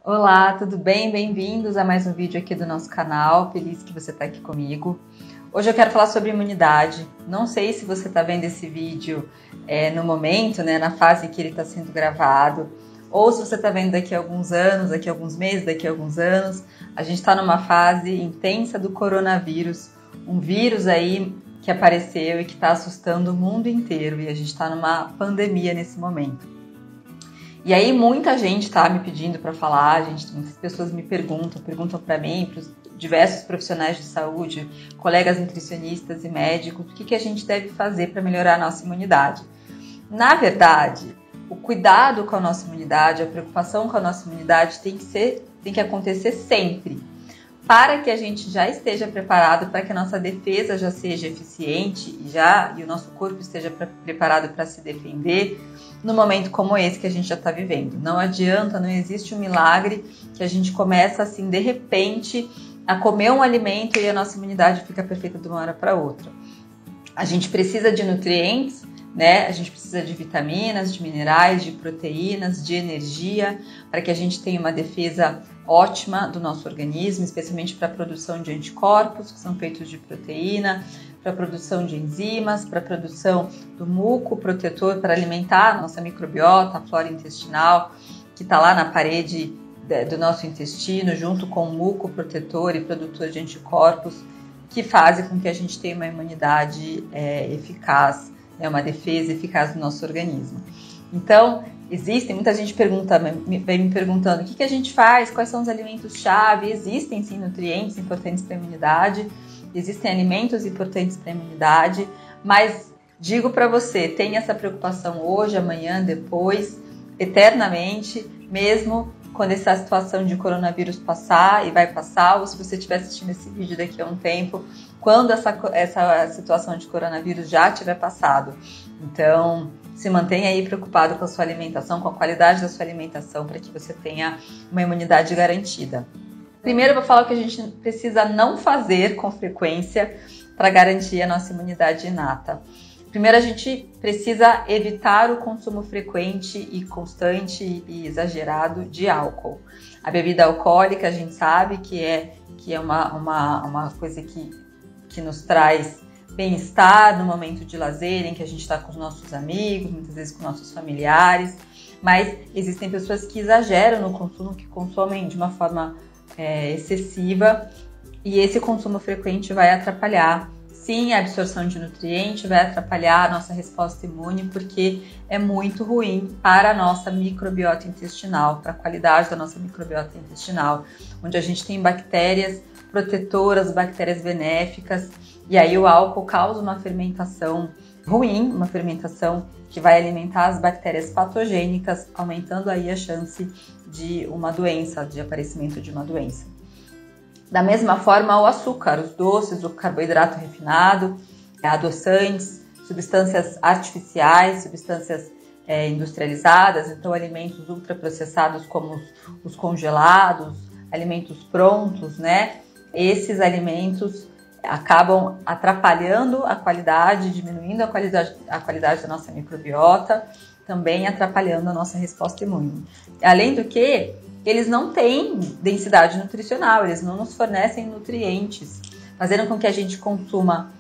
Olá, tudo bem? Bem-vindos a mais um vídeo aqui do nosso canal. Feliz que você está aqui comigo. Hoje eu quero falar sobre imunidade. Não sei se você está vendo esse vídeo no momento, na fase em que ele está sendo gravado, ou se você está vendo daqui a alguns anos, daqui a alguns meses, daqui a alguns anos. A gente está numa fase intensa do coronavírus, um vírus aí que apareceu e que está assustando o mundo inteiro, e a gente está numa pandemia nesse momento. E aí muita gente está me pedindo para falar, muitas pessoas me perguntam para mim, para os diversos profissionais de saúde, colegas nutricionistas e médicos, o que a gente deve fazer para melhorar a nossa imunidade. Na verdade, o cuidado com a nossa imunidade, a preocupação com a nossa imunidade tem que acontecer sempre, para que a gente já esteja preparado, para que a nossa defesa já seja eficiente e o nosso corpo esteja preparado para se defender no momento como esse que a gente já está vivendo. Não adianta, não existe um milagre que a gente começa assim de repente a comer um alimento e a nossa imunidade fica perfeita de uma hora para outra. A gente precisa de nutrientes, a gente precisa de vitaminas, de minerais, de proteínas, de energia, para que a gente tenha uma defesa ótima do nosso organismo, especialmente para a produção de anticorpos, que são feitos de proteína, para a produção de enzimas, para a produção do muco protetor para alimentar a nossa microbiota, a flora intestinal, que está lá na parede do nosso intestino, junto com o muco protetor e produtor de anticorpos, que fazem com que a gente tenha uma imunidade eficaz, uma defesa eficaz do nosso organismo. Então, muita gente vem me perguntando o que a gente faz, quais são os alimentos-chave. Existem sim nutrientes importantes para a imunidade, existem alimentos importantes para a imunidade, mas digo para você, tenha essa preocupação hoje, amanhã, depois, eternamente, mesmo quando essa situação de coronavírus passar, e vai passar, ou se você estiver assistindo esse vídeo daqui a um tempo, quando essa situação de coronavírus já tiver passado. Então, se mantenha aí preocupado com a sua alimentação, com a qualidade da sua alimentação, para que você tenha uma imunidade garantida. Primeiro, eu vou falar o que a gente precisa não fazer com frequência para garantir a nossa imunidade inata. Primeiro, a gente precisa evitar o consumo frequente e constante e exagerado de álcool. A bebida alcoólica, a gente sabe que é uma coisa que nos traz bem-estar no momento de lazer, em que a gente está com os nossos amigos, muitas vezes com nossos familiares, mas existem pessoas que exageram no consumo, que consomem de uma forma excessiva, e esse consumo frequente vai atrapalhar, sim, a absorção de nutrientes, vai atrapalhar a nossa resposta imune, porque é muito ruim para a nossa microbiota intestinal, para a qualidade da nossa microbiota intestinal, onde a gente tem bactérias protetoras, bactérias benéficas, e aí o álcool causa uma fermentação ruim, uma fermentação que vai alimentar as bactérias patogênicas, aumentando aí a chance de uma doença, de aparecimento de uma doença. Da mesma forma, o açúcar, os doces, o carboidrato refinado, adoçantes, substâncias artificiais, substâncias industrializadas, então alimentos ultraprocessados como os congelados, alimentos prontos, Esses alimentos acabam atrapalhando a qualidade, diminuindo a qualidade da nossa microbiota, também atrapalhando a nossa resposta imune. Além do que, eles não têm densidade nutricional, eles não nos fornecem nutrientes, fazendo com que a gente consuma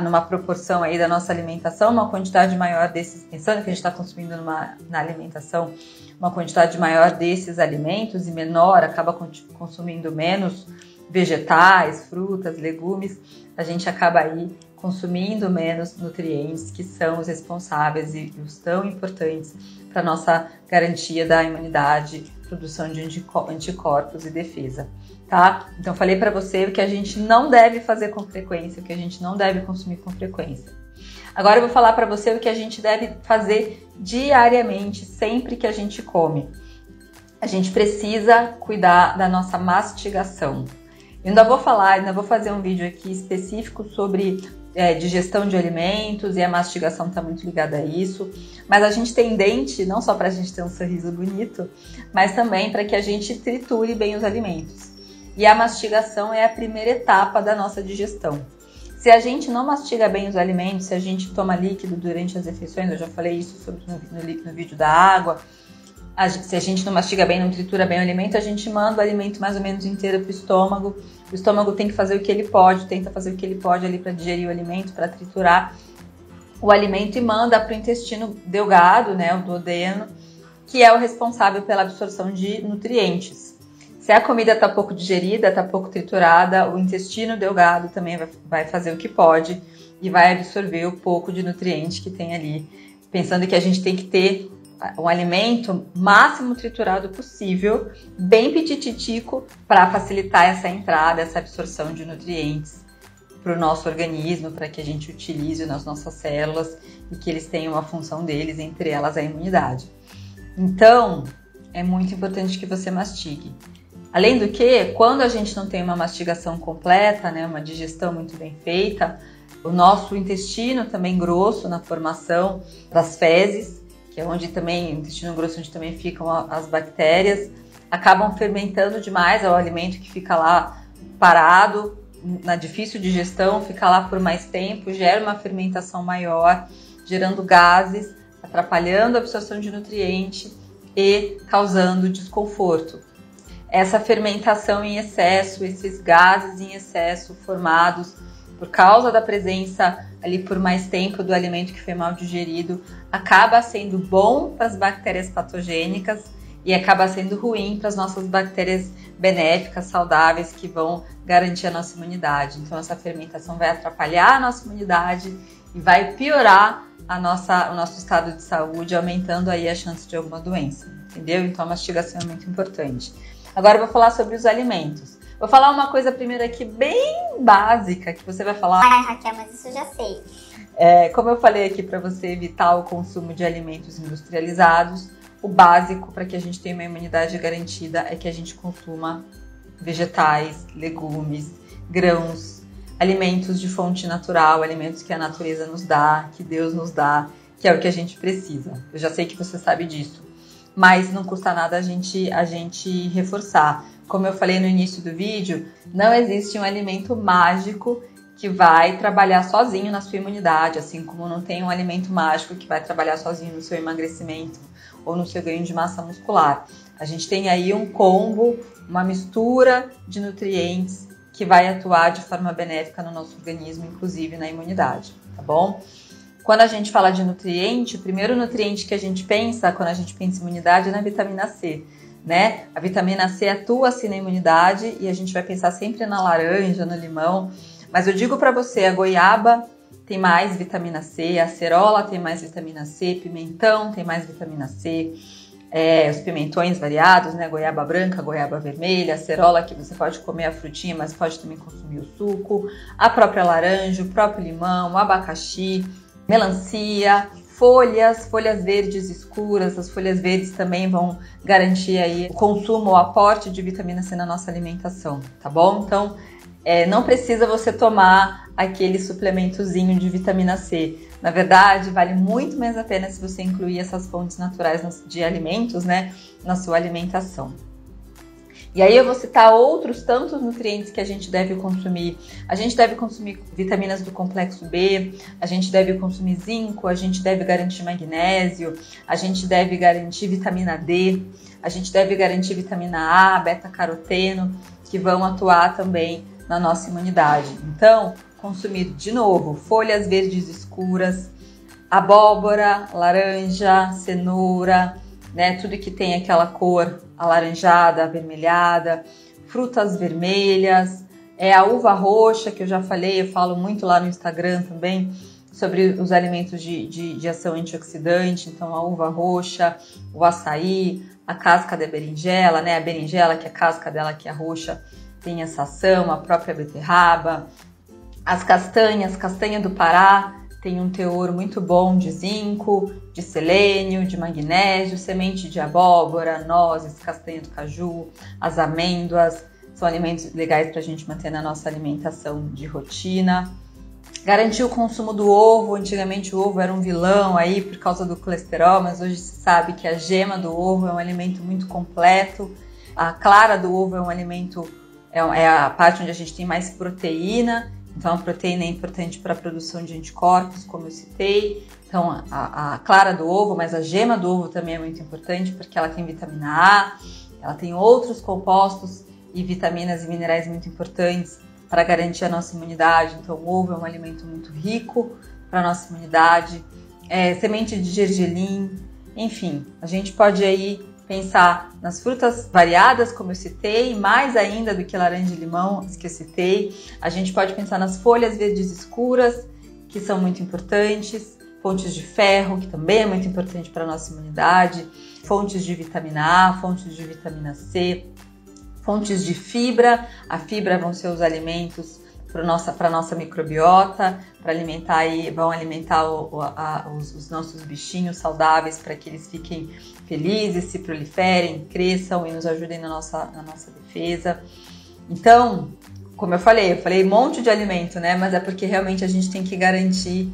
numa proporção aí da nossa alimentação, uma quantidade maior desses, pensando que a gente está consumindo na alimentação uma quantidade maior desses alimentos e menor, acaba consumindo menos vegetais, frutas, legumes, a gente acaba aí consumindo menos nutrientes que são os responsáveis e os tão importantes para a nossa garantia da imunidade, produção de anticorpos e defesa, tá? Então, falei para você o que a gente não deve fazer com frequência, o que a gente não deve consumir com frequência. Agora eu vou falar para você o que a gente deve fazer diariamente, sempre que a gente come. A gente precisa cuidar da nossa mastigação. Eu ainda vou fazer um vídeo aqui específico sobre digestão de alimentos, e a mastigação está muito ligada a isso. Mas a gente tem dente não só para a gente ter um sorriso bonito, mas também para que a gente triture bem os alimentos. E a mastigação é a primeira etapa da nossa digestão. Se a gente não mastiga bem os alimentos, se a gente toma líquido durante as refeições, eu já falei isso no vídeo da água, Se a gente não mastiga bem, não tritura bem o alimento, a gente manda o alimento mais ou menos inteiro para o estômago. O estômago tem que fazer o que ele pode, tenta fazer o que ele pode ali para digerir o alimento, para triturar o alimento e manda para o intestino delgado, né, o duodeno, que é o responsável pela absorção de nutrientes. Se a comida está pouco digerida, está pouco triturada, o intestino delgado também vai fazer o que pode e vai absorver o pouco de nutriente que tem ali, pensando que a gente tem que ter um alimento máximo triturado possível, bem pitititico, para facilitar essa entrada, essa absorção de nutrientes para o nosso organismo, para que a gente utilize nas nossas células e que eles tenham a função deles, entre elas a imunidade. Então, é muito importante que você mastigue. Além do que, quando a gente não tem uma mastigação completa, né, uma digestão muito bem feita, o nosso intestino também grosso na formação das fezes, que é onde também, o intestino grosso, onde também ficam as bactérias, acabam fermentando demais, é o alimento que fica lá parado, na difícil digestão, fica lá por mais tempo, gera uma fermentação maior, gerando gases, atrapalhando a absorção de nutriente e causando desconforto. Essa fermentação em excesso, esses gases em excesso formados por causa da presença ali por mais tempo do alimento que foi mal digerido, acaba sendo bom para as bactérias patogênicas e acaba sendo ruim para as nossas bactérias benéficas, saudáveis, que vão garantir a nossa imunidade. Então, essa fermentação vai atrapalhar a nossa imunidade e vai piorar o nosso estado de saúde, aumentando aí a chance de alguma doença, entendeu? Então, a mastigação é muito importante. Agora, eu vou falar sobre os alimentos. Vou falar uma coisa primeiro aqui bem básica, que você vai falar... Ai, Raquel, mas isso eu já sei. Como eu falei aqui para você evitar o consumo de alimentos industrializados, o básico para que a gente tenha uma imunidade garantida é que a gente consuma vegetais, legumes, grãos, alimentos de fonte natural, alimentos que a natureza nos dá, que Deus nos dá, que é o que a gente precisa. Eu já sei que você sabe disso, mas não custa nada a gente reforçar. Como eu falei no início do vídeo, não existe um alimento mágico que vai trabalhar sozinho na sua imunidade, assim como não tem um alimento mágico que vai trabalhar sozinho no seu emagrecimento ou no seu ganho de massa muscular. A gente tem aí um combo, uma mistura de nutrientes que vai atuar de forma benéfica no nosso organismo, inclusive na imunidade, tá bom? Quando a gente fala de nutriente, o primeiro nutriente que a gente pensa, quando a gente pensa em imunidade, é na vitamina C, né? A vitamina C atua assim na imunidade e a gente vai pensar sempre na laranja, no limão, mas eu digo para você, a goiaba tem mais vitamina C, a acerola tem mais vitamina C, pimentão tem mais vitamina C, os pimentões variados, né? Goiaba branca, goiaba vermelha, acerola, que você pode comer a frutinha, mas pode também consumir o suco, a própria laranja, o próprio limão, o abacaxi, melancia, folhas verdes escuras. As folhas verdes também vão garantir aí o consumo, o aporte de vitamina C na nossa alimentação, tá bom? Então, não precisa você tomar aquele suplementozinho de vitamina C. Na verdade, vale muito mais a pena se você incluir essas fontes naturais de alimentos, né, na sua alimentação. E aí eu vou citar outros tantos nutrientes que a gente deve consumir. A gente deve consumir vitaminas do complexo B, a gente deve consumir zinco, a gente deve garantir magnésio, a gente deve garantir vitamina D, a gente deve garantir vitamina A, beta-caroteno, que vão atuar também na nossa imunidade. Então, consumir de novo folhas verdes escuras, abóbora, laranja, cenoura, né, tudo que tem aquela cor alaranjada, avermelhada, frutas vermelhas, a uva roxa, que eu já falei, eu falo muito lá no Instagram também, sobre os alimentos de ação antioxidante. Então, a uva roxa, o açaí, a casca da berinjela, né, a berinjela, que é a casca dela, que é roxa, tem essa ação, a própria beterraba, as castanhas, castanha do Pará, tem um teor muito bom de zinco, de selênio, de magnésio, semente de abóbora, nozes, castanha do caju, as amêndoas, são alimentos legais para a gente manter na nossa alimentação de rotina. Garantir o consumo do ovo. Antigamente o ovo era um vilão aí por causa do colesterol, mas hoje se sabe que a gema do ovo é um alimento muito completo. A clara do ovo é um alimento, é a parte onde a gente tem mais proteína. Então, a proteína é importante para a produção de anticorpos, como eu citei. Então, a clara do ovo, mas a gema do ovo também é muito importante, porque ela tem vitamina A, ela tem outros compostos e vitaminas e minerais muito importantes para garantir a nossa imunidade. Então, o ovo é um alimento muito rico para a nossa imunidade. Semente de gergelim, enfim, a gente pode aí pensar nas frutas variadas, como eu citei, mais ainda do que laranja e limão, que eu citei. A gente pode pensar nas folhas verdes escuras, que são muito importantes, fontes de ferro, que também é muito importante para a nossa imunidade, fontes de vitamina A, fontes de vitamina C, fontes de fibra. A fibra vão ser os alimentos para a nossa microbiota, vão alimentar os nossos bichinhos saudáveis para que eles fiquem felizes, se proliferem, cresçam e nos ajudem na nossa defesa. Então, como eu falei um monte de alimento, né? Mas é porque realmente a gente tem que garantir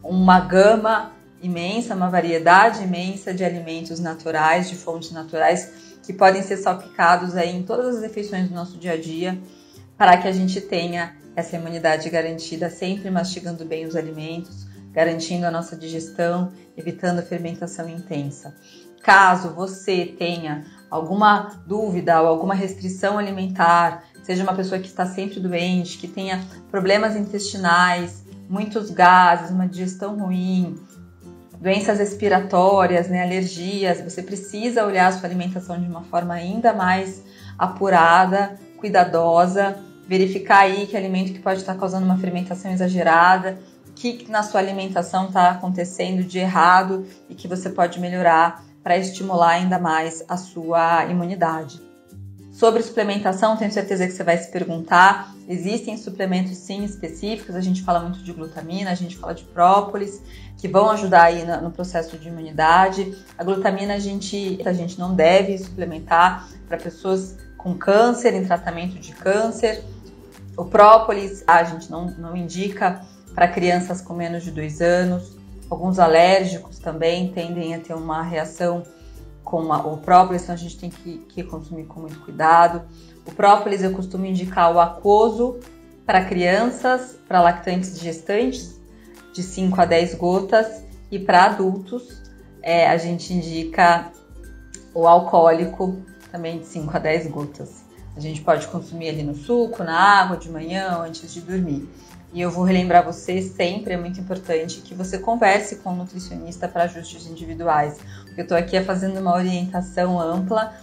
uma gama imensa, uma variedade imensa de alimentos naturais, de fontes naturais, que podem ser salpicados aí em todas as refeições do nosso dia a dia, para que a gente tenha essa imunidade garantida, sempre mastigando bem os alimentos, garantindo a nossa digestão, evitando a fermentação intensa. Caso você tenha alguma dúvida ou alguma restrição alimentar, seja uma pessoa que está sempre doente, que tenha problemas intestinais, muitos gases, uma digestão ruim, doenças respiratórias, né, alergias, você precisa olhar a sua alimentação de uma forma ainda mais apurada, cuidadosa, verificar aí que alimento que pode estar causando uma fermentação exagerada, o que na sua alimentação está acontecendo de errado e que você pode melhorar para estimular ainda mais a sua imunidade. Sobre suplementação, tenho certeza que você vai se perguntar, existem suplementos sim específicos, a gente fala muito de glutamina, a gente fala de própolis, que vão ajudar aí no processo de imunidade. A glutamina a gente não deve suplementar para pessoas com câncer, em tratamento de câncer. O própolis a gente não indica para crianças com menos de 2 anos. Alguns alérgicos também tendem a ter uma reação com o própolis, então a gente tem que consumir com muito cuidado. O própolis eu costumo indicar o aquoso para crianças, para lactantes e gestantes, de 5 a 10 gotas, e para adultos a gente indica o alcoólico também de 5 a 10 gotas. A gente pode consumir ali no suco, na água, de manhã, antes de dormir. E eu vou relembrar você sempre, é muito importante que você converse com o nutricionista para ajustes individuais. Eu estou aqui fazendo uma orientação ampla,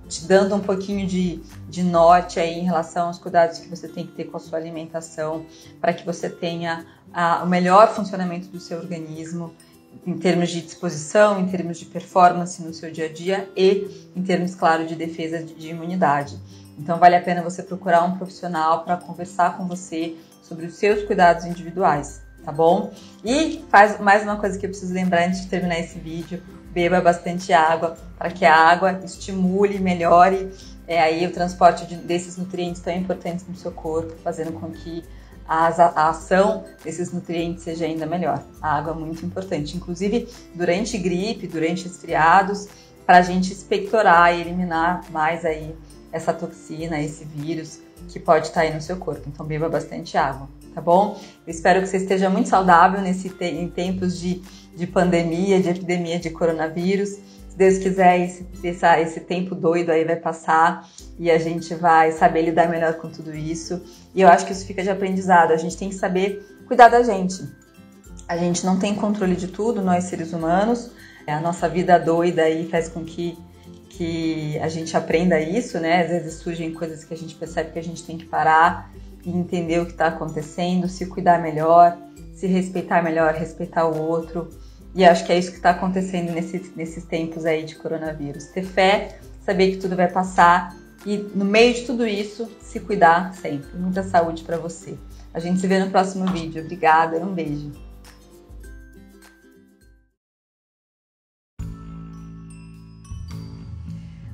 te dando um pouquinho de norte aí em relação aos cuidados que você tem que ter com a sua alimentação, para que você tenha o melhor funcionamento do seu organismo, em termos de disposição, em termos de performance no seu dia a dia e em termos, claro, de defesa de imunidade. Então vale a pena você procurar um profissional para conversar com você sobre os seus cuidados individuais, tá bom? E faz mais uma coisa que eu preciso lembrar antes de terminar esse vídeo: beba bastante água, para que a água estimule, melhore aí o transporte desses nutrientes tão importantes no seu corpo, fazendo com que a ação desses nutrientes seja ainda melhor. A água é muito importante, inclusive durante gripe, durante resfriados, para a gente expectorar e eliminar mais aí essa toxina, esse vírus que pode estar aí no seu corpo. Então beba bastante água, tá bom? Eu espero que você esteja muito saudável em tempos de pandemia, de epidemia de coronavírus. Se Deus quiser, esse tempo doido aí vai passar e a gente vai saber lidar melhor com tudo isso. E eu acho que isso fica de aprendizado. A gente tem que saber cuidar da gente. A gente não tem controle de tudo, nós seres humanos. A nossa vida doida aí faz com que a gente aprenda isso, né? Às vezes surgem coisas que a gente percebe que a gente tem que parar e entender o que está acontecendo, se cuidar melhor, se respeitar melhor, respeitar o outro. E acho que é isso que está acontecendo nesses tempos aí de coronavírus. Ter fé, saber que tudo vai passar e no meio de tudo isso, se cuidar sempre. Muita saúde para você. A gente se vê no próximo vídeo. Obrigada, um beijo.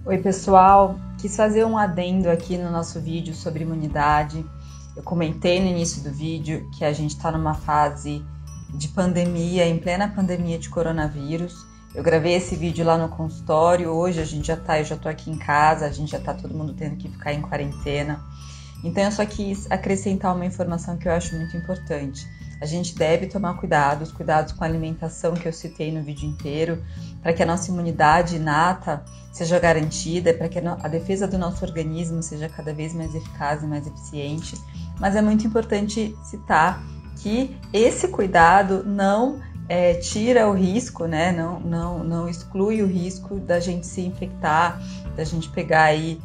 Oi pessoal, quis fazer um adendo aqui no nosso vídeo sobre imunidade. Eu comentei no início do vídeo que a gente está numa fase de pandemia, em plena pandemia de coronavírus. Eu gravei esse vídeo lá no consultório, hoje eu já tô aqui em casa, a gente já tá todo mundo tendo que ficar em quarentena. Então eu só quis acrescentar uma informação que eu acho muito importante. a gente deve tomar cuidado, os cuidados com a alimentação que eu citei no vídeo inteiro, para que a nossa imunidade inata seja garantida, para que a defesa do nosso organismo seja cada vez mais eficaz e mais eficiente. Mas é muito importante citar que esse cuidado não tira o risco, né? Não exclui o risco da gente se infectar, da gente pegar aí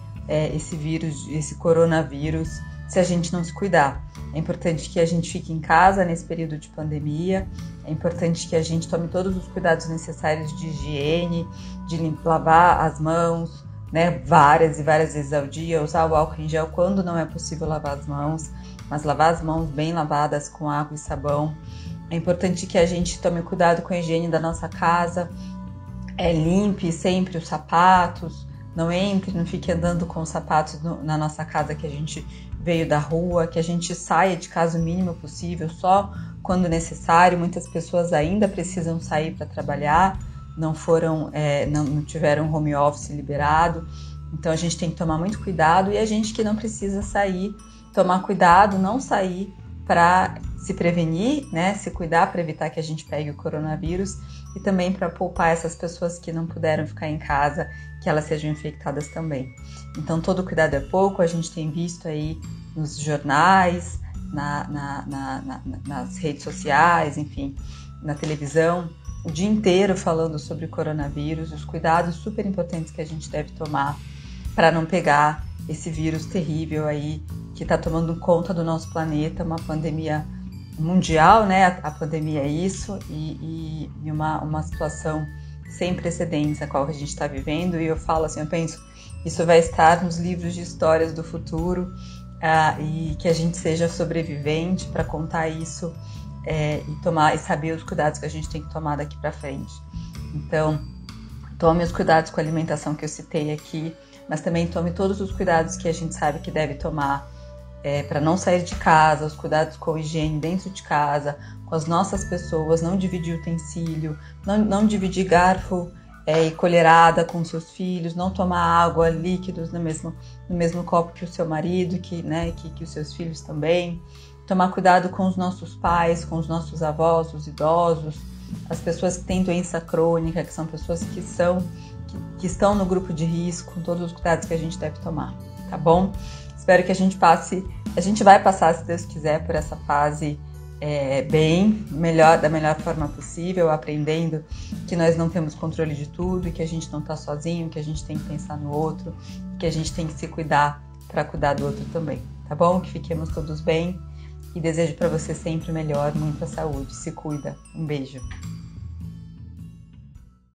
esse vírus, esse coronavírus, se a gente não se cuidar. É importante que a gente fique em casa nesse período de pandemia, é importante que a gente tome todos os cuidados necessários de higiene, de lavar as mãos, né, várias e várias vezes ao dia, usar o álcool em gel quando não é possível lavar as mãos, mas lavar as mãos bem lavadas com água e sabão. É importante que a gente tome cuidado com a higiene da nossa casa, limpe sempre os sapatos, não fique andando com os sapatos na nossa casa que a gente veio da rua, que a gente saia de casa o mínimo possível, só quando necessário. Muitas pessoas ainda precisam sair para trabalhar, não tiveram home office liberado, então a gente tem que tomar muito cuidado, e a gente que não precisa sair, tomar cuidado, não sair para se prevenir, né, se cuidar para evitar que a gente pegue o coronavírus, e também para poupar essas pessoas que não puderam ficar em casa, que elas sejam infectadas também. Então todo cuidado é pouco, a gente tem visto aí nos jornais, nas redes sociais, enfim, na televisão, o dia inteiro falando sobre o coronavírus, os cuidados super importantes que a gente deve tomar para não pegar esse vírus terrível aí que está tomando conta do nosso planeta, uma pandemia mundial, né? A pandemia é isso, e uma situação sem precedentes a qual a gente está vivendo. E eu falo assim, eu penso, isso vai estar nos livros de histórias do futuro, e que a gente seja sobrevivente para contar isso e saber os cuidados que a gente tem que tomar daqui para frente. Então, tome os cuidados com a alimentação que eu citei aqui, mas também tome todos os cuidados que a gente sabe que deve tomar para não sair de casa, os cuidados com a higiene dentro de casa, com as nossas pessoas, não dividir utensílio, não dividir garfo e colherada com seus filhos, não tomar água, líquidos no mesmo copo que o seu marido, que os seus filhos também. Tomar cuidado com os nossos pais, com os nossos avós, os idosos, as pessoas que têm doença crônica, que são pessoas que estão no grupo de risco, com todos os cuidados que a gente deve tomar, tá bom? Espero que a gente vai passar, se Deus quiser, por essa fase da melhor forma possível, aprendendo que nós não temos controle de tudo, que a gente não está sozinho, que a gente tem que pensar no outro, que a gente tem que se cuidar para cuidar do outro também, tá bom? Que fiquemos todos bem, e desejo para você sempre o melhor, muita saúde. Se cuida. Um beijo.